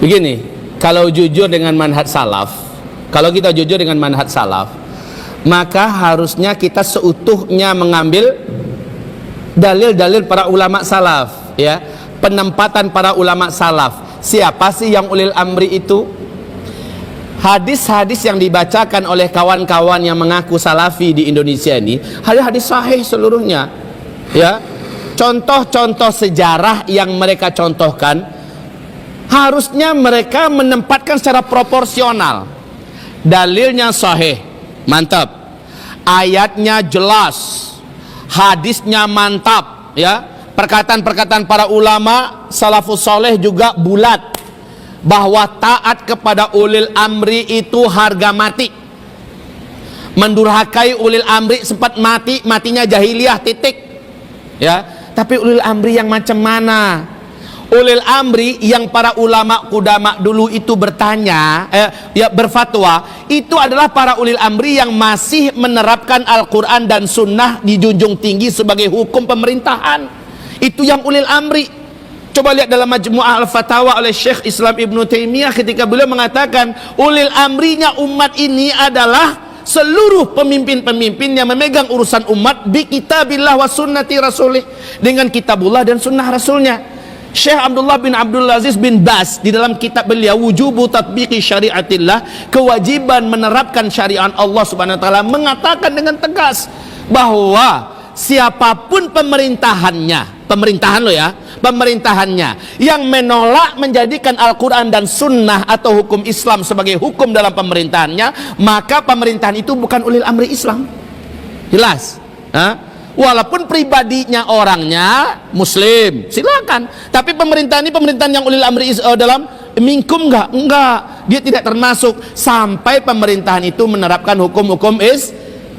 Begini, kalau jujur dengan manhaj salaf, kalau kita jujur dengan manhaj salaf, maka harusnya kita seutuhnya mengambil dalil-dalil para ulama salaf, ya, penempatan para ulama salaf. Siapa sih yang ulil amri itu? Hadis-hadis yang dibacakan oleh kawan-kawan yang mengaku salafi di Indonesia ini hadis-hadis sahih seluruhnya, ya. Contoh-contoh sejarah yang mereka contohkan harusnya mereka menempatkan secara proporsional. Dalilnya sahih, mantap, ayatnya jelas, hadisnya mantap, ya. Perkataan-perkataan para ulama salafus soleh juga bulat, bahwa taat kepada ulil amri itu harga mati. Mendurhakai ulil amri sempat mati, matinya jahiliyah, titik, ya. Tapi ulil amri yang macam mana? Ulil amri yang para ulama kudama dulu itu bertanya, berfatwa, itu adalah para ulil amri yang masih menerapkan Al-Quran dan Sunnah dijunjung tinggi sebagai hukum pemerintahan. Itu yang ulil amri. Coba lihat dalam Majmu'ah Al-Fatawa oleh Syekh Islam Ibn Taimiyah ketika beliau mengatakan ulil amrinya umat ini adalah seluruh pemimpin-pemimpin yang memegang urusan umat bi kitabillah wa sunnati rasulih, dengan kitabullah dan sunnah rasulnya. Syekh Abdullah bin Abdul Aziz bin Bas di dalam kitab beliau Wujubu Tatbiqi Syariatillah, kewajiban menerapkan syariat Allah Subhanahu wa taala, mengatakan dengan tegas bahwa siapapun pemerintahannya, pemerintahan lo ya, pemerintahannya yang menolak menjadikan Al-Quran dan Sunnah atau hukum Islam sebagai hukum dalam pemerintahannya, maka pemerintahan itu bukan ulil amri Islam. Jelas? Walaupun pribadinya orangnya Muslim, silakan. Tapi pemerintahan ini pemerintahan yang ulil amri dalam minkum enggak, dia tidak termasuk sampai pemerintahan itu menerapkan hukum-hukum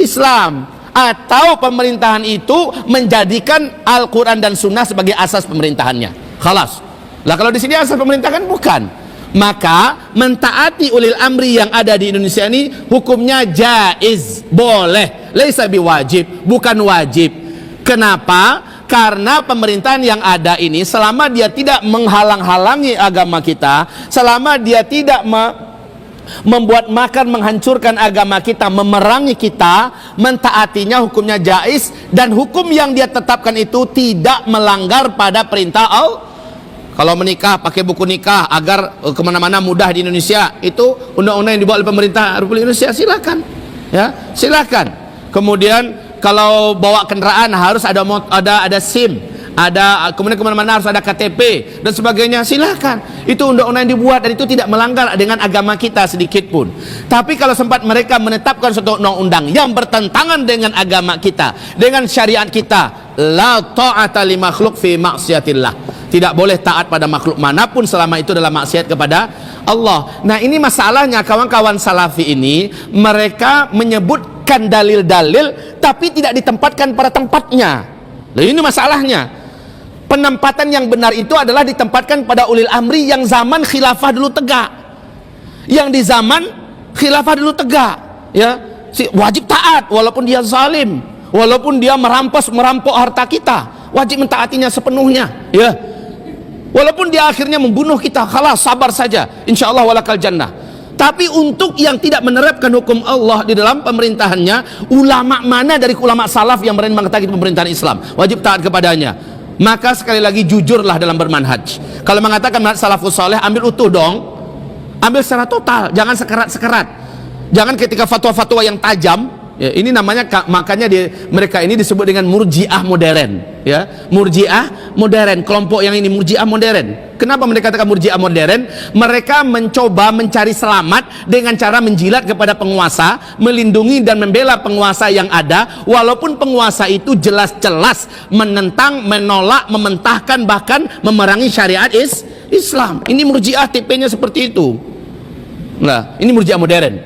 Islam, atau pemerintahan itu menjadikan Al-Quran dan Sunnah sebagai asas pemerintahannya. Khalas. Lah kalau di sini asas pemerintahan bukan, maka mentaati ulil amri yang ada di Indonesia ini hukumnya jaiz, boleh, laisa biwajib, bukan wajib. Kenapa? Karena pemerintahan yang ada ini selama dia tidak menghalang-halangi agama kita, selama dia tidak membuat makan menghancurkan agama kita, memerangi kita, mentaatinya hukumnya jaiz, dan hukum yang dia tetapkan itu tidak melanggar pada perintah Allah. Kalau menikah pakai buku nikah agar kemana-mana mudah di Indonesia, itu undang-undang yang dibuat oleh pemerintah Republik Indonesia, silakan, ya, silakan. Kemudian kalau bawa kendaraan harus ada SIM, ada, kemudian kemana-mana harus ada KTP dan sebagainya, silahkan. Itu undang-undang yang dibuat dan itu tidak melanggar dengan agama kita sedikit pun. Tapi kalau sempat mereka menetapkan suatu undang-undang yang bertentangan dengan agama kita, dengan syariat kita, la ta'ata li makhluk fi maksiatillah, tidak boleh taat pada makhluk manapun selama itu adalah maksiat kepada Allah. Nah, ini masalahnya kawan-kawan salafi ini, mereka menyebutkan dalil-dalil tapi tidak ditempatkan pada tempatnya. Nah, ini masalahnya. Penempatan yang benar itu adalah ditempatkan pada ulil amri yang zaman khilafah dulu tegak. Yang di zaman khilafah dulu tegak, ya, wajib taat walaupun dia zalim, walaupun dia merampok harta kita, wajib mentaatinya sepenuhnya, ya. Walaupun dia akhirnya membunuh kita, khalas, sabar saja, insyaallah walakal jannah. Tapi untuk yang tidak menerapkan hukum Allah di dalam pemerintahannya, ulama mana dari ulama salaf yang berani mengatakan pemerintahan Islam wajib taat kepadanya? Maka sekali lagi jujurlah dalam bermanhaj. Kalau mengatakan manhaj salafus saleh, ambil utuh dong, ambil secara total, jangan sekerat-sekerat. Jangan ketika fatwa-fatwa yang tajam, ya, ini namanya, makanya mereka ini disebut dengan murjiah modern, ya, murjiah modern, kelompok yang ini murjiah modern. Kenapa mereka katakan murjiah modern? Mereka mencoba mencari selamat dengan cara menjilat kepada penguasa, melindungi dan membela penguasa yang ada, walaupun penguasa itu jelas-jelas menentang, menolak, mementahkan, bahkan memerangi syariat Islam. Ini murjiah tipenya seperti itu. Nah, ini murjiah modern.